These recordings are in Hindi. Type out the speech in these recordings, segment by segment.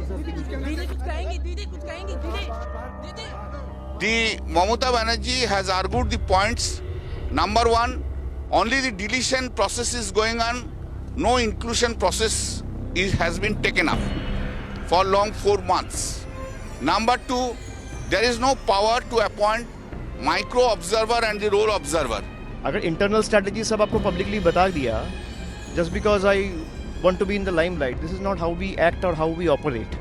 The Mamata Banerjee has argued the points. Number one, only the deletion process is going on. No inclusion process has been taken up for long 4 months. Number two, there is no power to appoint micro observer and the role observer. अगर इंटरनल स्ट्रैटेजी सब आपको पब्लिकली बता दिया, just because I want to be in the limelight, this is not how we act or how we operate.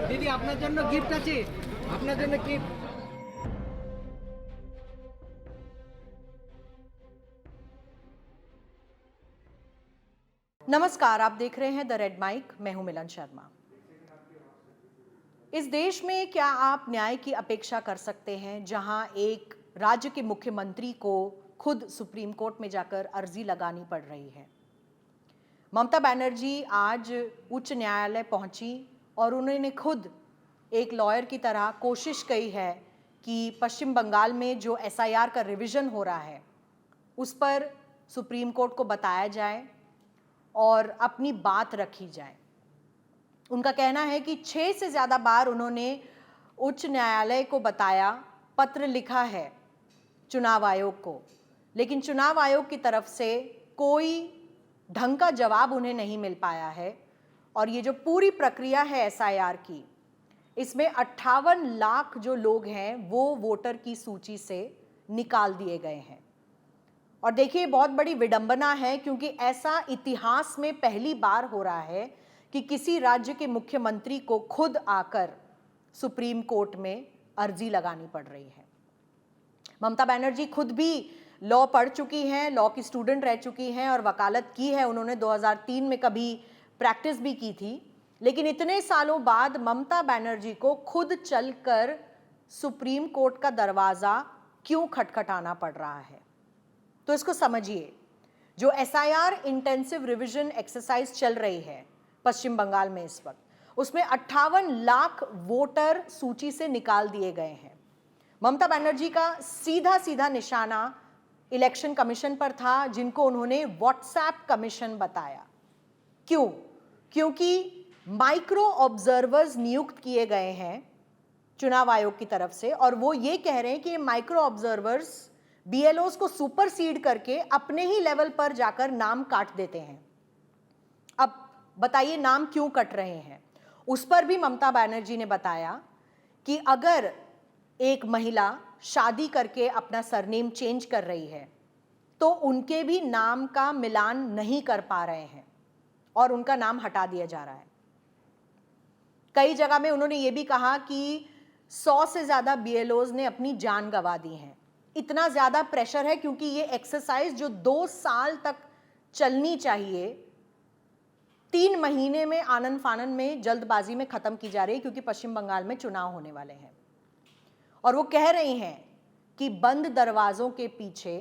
দিদি আপনার জন্য গিফট আছে, আপনার জন্য গিফট। नमस्कार, आप देख रहे हैं द रेड माइक। मैं हूं मिलन शर्मा। इस देश में क्या आप न्याय की अपेक्षा कर सकते हैं जहां एक राज्य के मुख्यमंत्री को खुद सुप्रीम कोर्ट में जाकर अर्जी लगानी पड़ रही है? ममता बनर्जी आज उच्च न्यायालय पहुंची और उन्होंने खुद एक लॉयर की तरह कोशिश की है कि पश्चिम बंगाल में जो एसआईआर का रिवीजन हो रहा है उस पर सुप्रीम कोर्ट को बताया जाए और अपनी बात रखी जाए। उनका कहना है कि 6 से ज़्यादा बार उन्होंने उच्च न्यायालय को बताया, पत्र लिखा है चुनाव आयोग को, लेकिन चुनाव आयोग की तरफ से कोई ढंग का जवाब उन्हें नहीं मिल पाया है। और ये जो पूरी प्रक्रिया है एसआईआर की, इसमें 58 लाख जो लोग हैं वो वोटर की सूची से निकाल दिए गए हैं। और देखिए, बहुत बड़ी विडंबना है क्योंकि ऐसा इतिहास में पहली बार हो रहा है कि किसी राज्य के मुख्यमंत्री को खुद आकर सुप्रीम कोर्ट में अर्जी लगानी पड़ रही है। ममता बनर्जी खुद भी लॉ पढ़ चुकी हैं, लॉ की स्टूडेंट रह चुकी हैं और वकालत की है। उन्होंने 2003 में कभी प्रैक्टिस भी की थी, लेकिन इतने सालों बाद ममता बनर्जी को खुद चलकर सुप्रीम कोर्ट का दरवाज़ा क्यों खटखटाना पड़ रहा है? तो इसको समझिए। जो एसआईआर इंटेंसिव रिवीजन एक्सरसाइज चल रही है पश्चिम बंगाल में इस वक्त, उसमें 58 लाख वोटर सूची से निकाल दिए गए हैं। ममता बनर्जी का सीधा सीधा निशाना इलेक्शन कमीशन पर था, जिनको उन्होंने व्हाट्सएप कमीशन बताया। क्यों? क्योंकि माइक्रो ऑब्जर्वर्स नियुक्त किए गए हैं चुनाव आयोग की तरफ से और वो ये कह रहे हैं कि ये माइक्रो ऑब्जर्वर्स बीएलओस को सुपरसीड करके अपने ही लेवल पर जाकर नाम काट देते हैं। अब बताइए, नाम क्यों कट रहे हैं? उस पर भी ममता बनर्जी ने बताया कि अगर एक महिला शादी करके अपना सरनेम चेंज कर रही है तो उनके भी नाम का मिलान नहीं कर पा रहे हैं और उनका नाम हटा दिया जा रहा है। कई जगह में उन्होंने ये भी कहा कि 100 से ज़्यादा बीएलओज ने अपनी जान गंवा दी है। इतना ज़्यादा प्रेशर है क्योंकि ये एक्सरसाइज जो 2 साल तक चलनी चाहिए, 3 महीने में आनन फानन में जल्दबाजी में ख़त्म की जा रही है क्योंकि पश्चिम बंगाल में चुनाव होने वाले हैं। और वो कह रही हैं कि बंद दरवाज़ों के पीछे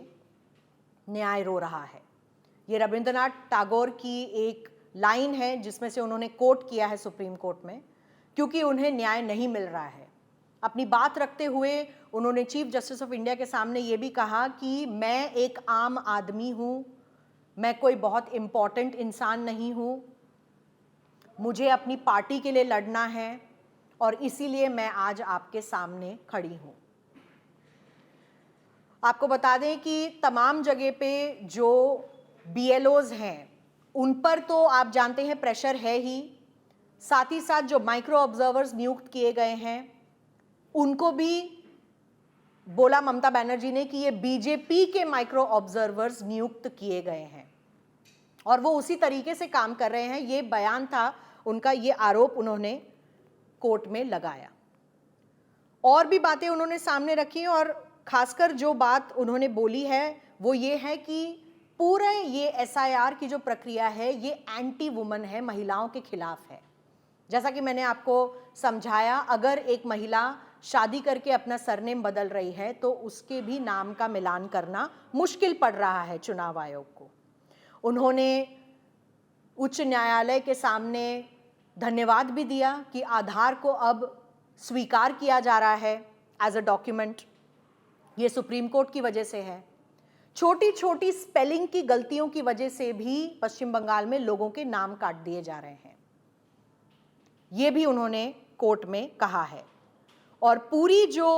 न्याय रो रहा है। ये रविंद्रनाथ टैगोर की एक लाइन है जिसमें से उन्होंने कोट किया है सुप्रीम कोर्ट में, क्योंकि उन्हें न्याय नहीं मिल रहा है। अपनी बात रखते हुए उन्होंने चीफ जस्टिस ऑफ इंडिया के सामने ये भी कहा कि मैं एक आम आदमी हूँ, मैं कोई बहुत इम्पॉर्टेंट इंसान नहीं हूँ, मुझे अपनी पार्टी के लिए लड़ना है और इसीलिए मैं आज आपके सामने खड़ी हूँ। आपको बता दें कि तमाम जगह पे जो बीएलओज हैं उन पर तो आप जानते हैं प्रेशर है ही, साथ ही साथ जो माइक्रो ऑब्जर्वर्स नियुक्त किए गए हैं उनको भी बोला ममता बनर्जी ने कि ये बीजेपी के माइक्रो ऑब्जर्वर्स नियुक्त किए गए हैं और वो उसी तरीके से काम कर रहे हैं। ये बयान था उनका, ये आरोप उन्होंने कोर्ट में लगाया। और भी बातें उन्होंने सामने रखी और खासकर जो बात उन्होंने बोली है वो ये है कि पूरा ये एसआईआर की जो प्रक्रिया है ये एंटी वुमन है, महिलाओं के खिलाफ है। जैसा कि मैंने आपको समझाया, अगर एक महिला शादी करके अपना सरनेम बदल रही है तो उसके भी नाम का मिलान करना मुश्किल पड़ रहा है चुनाव आयोग को। उन्होंने उच्च न्यायालय के सामने धन्यवाद भी दिया कि आधार को अब स्वीकार किया जा रहा है एज अ डॉक्यूमेंट। ये सुप्रीम कोर्ट की वजह से है। छोटी छोटी स्पेलिंग की गलतियों की वजह से भी पश्चिम बंगाल में लोगों के नाम काट दिए जा रहे हैं, ये भी उन्होंने कोर्ट में कहा है। और पूरी जो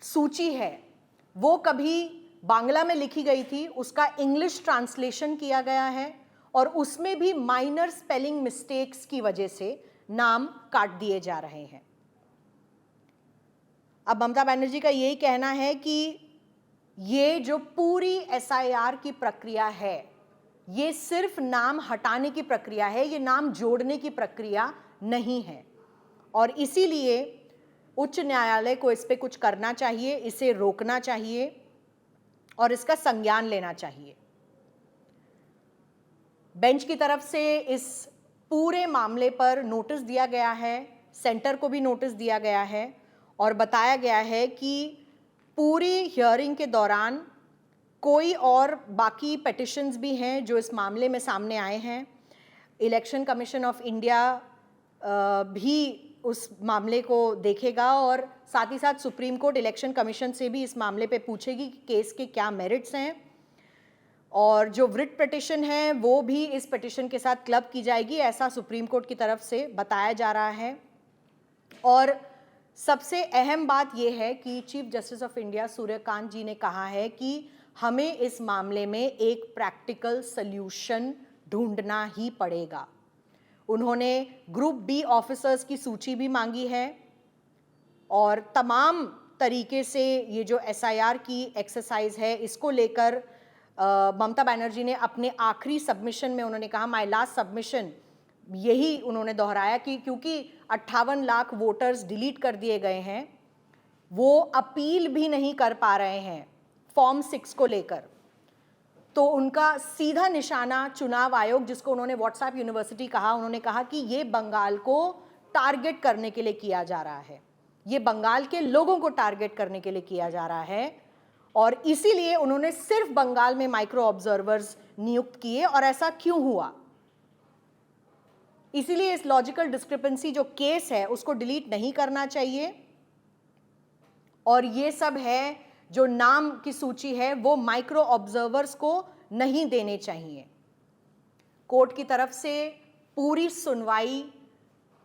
सूची है वो कभी बांग्ला में लिखी गई थी, उसका इंग्लिश ट्रांसलेशन किया गया है और उसमें भी माइनर स्पेलिंग मिस्टेक्स की वजह से नाम काट दिए जा रहे हैं। अब ममता बनर्जी का यही कहना है कि ये जो पूरी एसआईआर की प्रक्रिया है ये सिर्फ नाम हटाने की प्रक्रिया है, ये नाम जोड़ने की प्रक्रिया नहीं है और इसीलिए उच्च न्यायालय को इस पे कुछ करना चाहिए, इसे रोकना चाहिए और इसका संज्ञान लेना चाहिए। बेंच की तरफ से इस पूरे मामले पर नोटिस दिया गया है, सेंटर को भी नोटिस दिया गया है और बताया गया है कि पूरी हियरिंग के दौरान कोई और बाकी पेटिशंस भी हैं जो इस मामले में सामने आए हैं। इलेक्शन कमीशन ऑफ इंडिया भी उस मामले को देखेगा और साथ ही साथ सुप्रीम कोर्ट इलेक्शन कमीशन से भी इस मामले पे पूछेगी कि केस के क्या मेरिट्स हैं और जो रिट पिटिशन है वो भी इस पिटिशन के साथ क्लब की जाएगी, ऐसा सुप्रीम कोर्ट की तरफ से बताया जा रहा है। और सबसे अहम बात यह है कि chief justice of India Suryakant ji ने कहा है कि हमें इस मामले में एक प्रैक्टिकल सल्यूशन ढूंढना ही पड़ेगा। उन्होंने ग्रुप बी ऑफिसर्स की सूची भी मांगी है और तमाम तरीके से ये जो एसआईआर की एक्सरसाइज है इसको लेकर ममता बनर्जी ने अपने आखिरी सबमिशन में उन्होंने कहा, माय लास्ट सबमिशन, यही उन्होंने दोहराया कि क्योंकि 58 लाख वोटर्स डिलीट कर दिए गए हैं, वो अपील भी नहीं कर पा रहे हैं फॉर्म 6 को लेकर, तो उनका सीधा निशाना चुनाव आयोग, जिसको उन्होंने व्हाट्सएप यूनिवर्सिटी कहा, उन्होंने कहा कि ये बंगाल को टारगेट करने के लिए किया जा रहा है, ये बंगाल के लोगों को टारगेट करने के लिए किया जा रहा है और इसीलिए उन्होंने सिर्फ बंगाल में माइक्रो ऑब्जर्वर्स नियुक्त किए। और ऐसा क्यों हुआ? इसीलिए इस लॉजिकल डिस्क्रिपेंसी जो केस है उसको डिलीट नहीं करना चाहिए और ये सब है जो नाम की सूची है वो माइक्रो ऑब्जर्वर्स को नहीं देने चाहिए। कोर्ट की तरफ से पूरी सुनवाई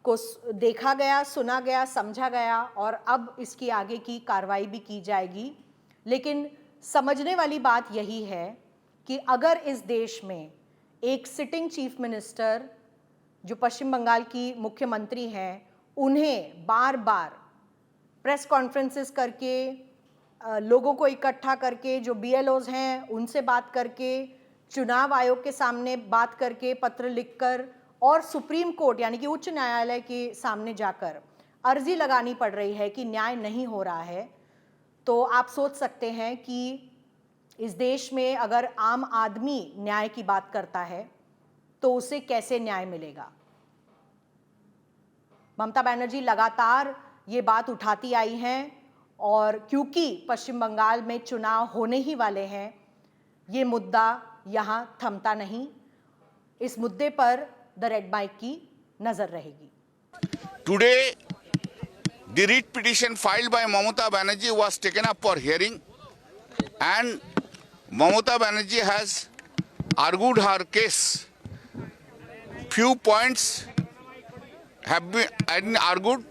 को देखा गया, सुना गया, समझा गया और अब इसकी आगे की कार्रवाई भी की जाएगी। लेकिन समझने वाली बात यही है कि अगर इस देश में एक सिटिंग चीफ मिनिस्टर जो पश्चिम बंगाल की मुख्यमंत्री हैं, उन्हें बार बार प्रेस कॉन्फ्रेंसेस करके, लोगों को इकट्ठा करके, जो बीएलओज हैं उनसे बात करके, चुनाव आयोग के सामने बात करके, पत्र लिखकर और सुप्रीम कोर्ट यानी कि उच्च न्यायालय के सामने जाकर अर्जी लगानी पड़ रही है कि न्याय नहीं हो रहा है, तो आप सोच सकते हैं कि इस देश में अगर आम आदमी न्याय की बात करता है तो उसे कैसे न्याय मिलेगा। ममता बनर्जी लगातार ये बात उठाती आई हैं और क्योंकि पश्चिम बंगाल में चुनाव होने ही वाले हैं, ये मुद्दा यहाँ थमता नहीं। इस मुद्दे पर द रेड माइक की नजर रहेगी। Today, the writ petition filed by Mamata Banerjee was taken up for hearing, and Mamata Banerjee has argued her case. Few points have been argued,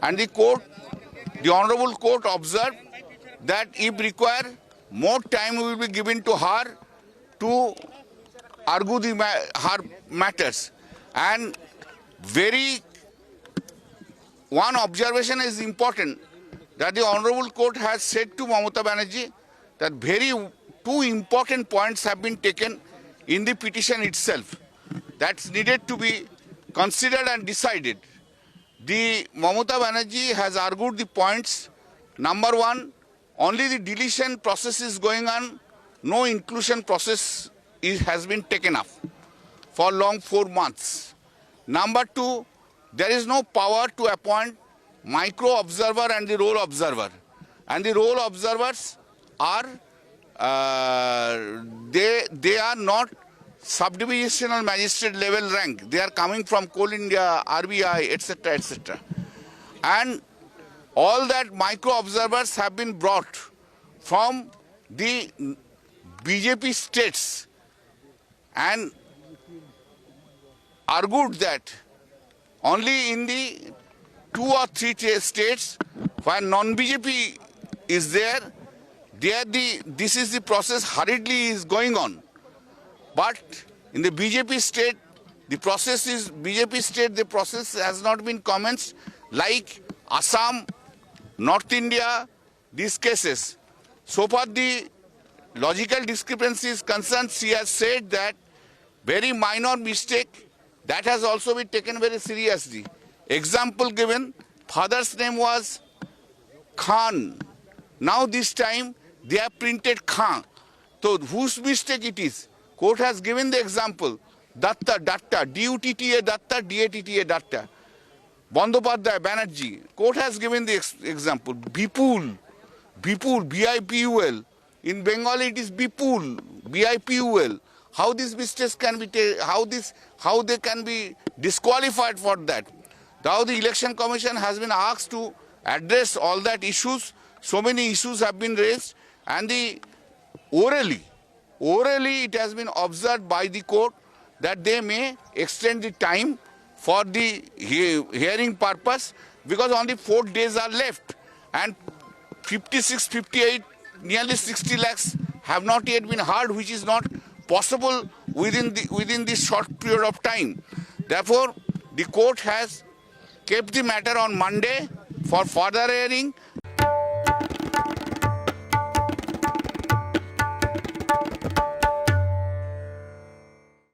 and the Honorable Court observed that if required, more time will be given to her to argue her matters. And one observation is important, that the Honorable Court has said to Mamata Banerjee that two important points have been taken in the petition itself that's needed to be considered and decided. The Mamata Banerjee has argued the points. Number one, only the deletion process is going on, no inclusion process has been taken up for long 4 months. Number two, there is no power to appoint micro observer and the role observer. And the role observers are, they are not subdivisional magistrate level rank. They are coming from Coal India, RBI, etc., etc. And all that micro observers have been brought from the BJP states and argued that only in the 2 or 3 states where non-BJP is there, this is the process hurriedly is going on. But in the BJP state, the process has not been commenced, like Assam, North India, these cases. So far the logical discrepancies concerned, she has said that very minor mistake, that has also been taken very seriously. Example given, father's name was Khan. Now this time they have printed Khan. So whose mistake it is? Court has given the example. Datta, D-U-T-T-A, Datta, D-A-T-T-A, Datta. Bandopadhyay, Banerjee. Court has given the example. Bipul, B-I-P-U-L. In Bengali it is Bipul, B-I-P-U-L. How these mistakes can be how they can be disqualified for that? Now the Election Commission has been asked to address all that issues. So many issues have been raised, and orally it has been observed by the court that they may extend the time for the hearing purpose, because only 4 days are left, and 56, 58, nearly 60 lakhs have not yet been heard, which is not possible within this short period of time. Therefore, the court has kept the matter on Monday for further hearing,